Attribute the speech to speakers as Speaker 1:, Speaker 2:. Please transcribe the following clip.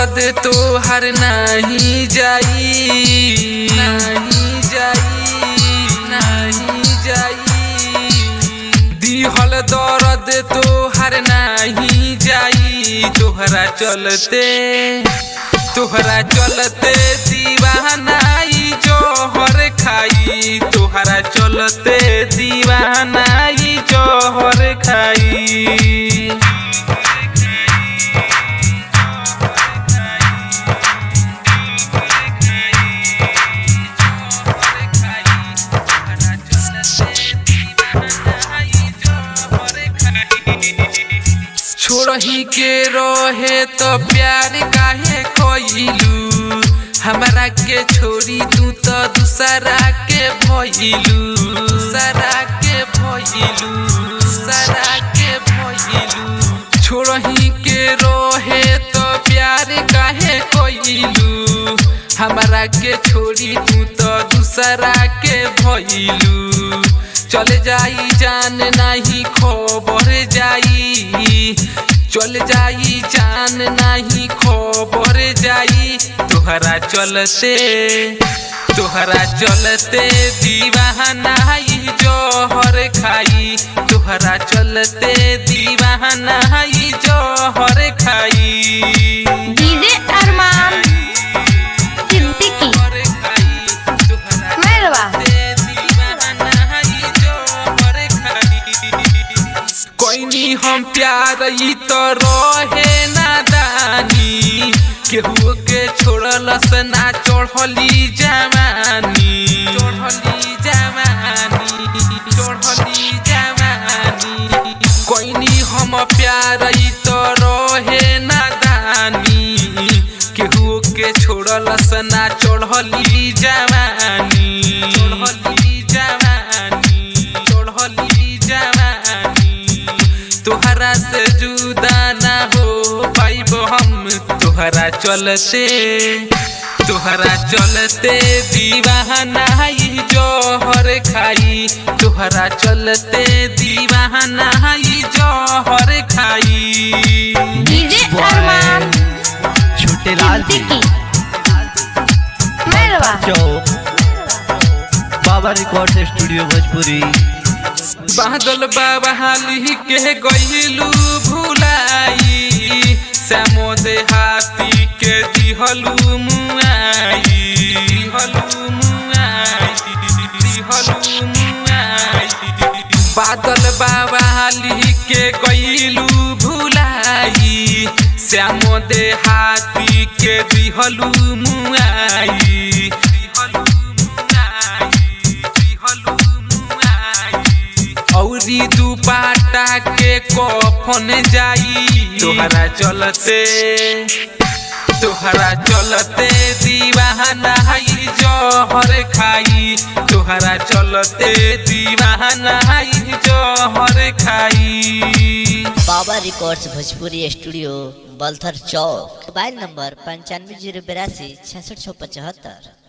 Speaker 1: दर्द तोहर नहीं जाई, नहीं जाई, नहीं जाई। दिहल दर्द तोहर नहीं जाई। तोहरा चलते दीवानाई जोहर खाई। तोहरा चलते दीवानाई जोहर खाई। छोड़ही के रहे तो प्यार काहे कइलू। हमरा के छोड़ी तू तो दूसरा के भइलू, दूसरा के भइलू, दूसरा के भइलू। छोड़ही के रहे तो प्यार काहे कइलू। हमरा के छोड़ी तू तो दूसरा के भइलू। चल जाई जान नहीं खबर जाई, चल जाई जान नहीं खबर जाई। तोहरा चलते दीवानाई जोहर खाई। तोहरा चलते दीवानाई जोहर खाई।
Speaker 2: डीजे अरमान सिद्दीकी मेरवा।
Speaker 1: कोई हम प्यार ई तो रहे नादानी। केहू के छोड़लस ना चढ़ली जवानी, चढ़ली जवानी, चढ़ली जवानी। कोई हम प्यार ई तो रहे नादानी। केहू के छोड़लस ना चढ़ली जवानी, चढ़ली जवानी, चढ़ली जवानी। तोहरा से जुदा ना हो पाइब हम। तोहरा चलते दीवानाई जोहर खाई। तोहरा चलते दीवानाई जोहर खाई।
Speaker 2: डीजे अरमान
Speaker 3: छोटे लाल
Speaker 2: सिद्दीकी मेरवा।
Speaker 3: बाबा रिकॉर्ड स्टूडियो भोजपुरी।
Speaker 1: बादल बाबा हाली के गइलू भुलाई। श्यामो देहाती के दिहलू मुआई, दिहलू मुआई, दिहलू मुआई। बादल बाबा हाली के गइलू भुलाई। श्यामो देहाती के दिहलू मुआई, दिहलू मुआई, दिहलू मुआई। औरी दुपाटा के कफन जाई। तोहरा चलते दीवानाई जोहर खाई। तोहरा चलते दीवानाई जोहर खाई।
Speaker 4: Baba records Bhojpuri studio Balthar Chowk. Mobile number 95 082 66 75।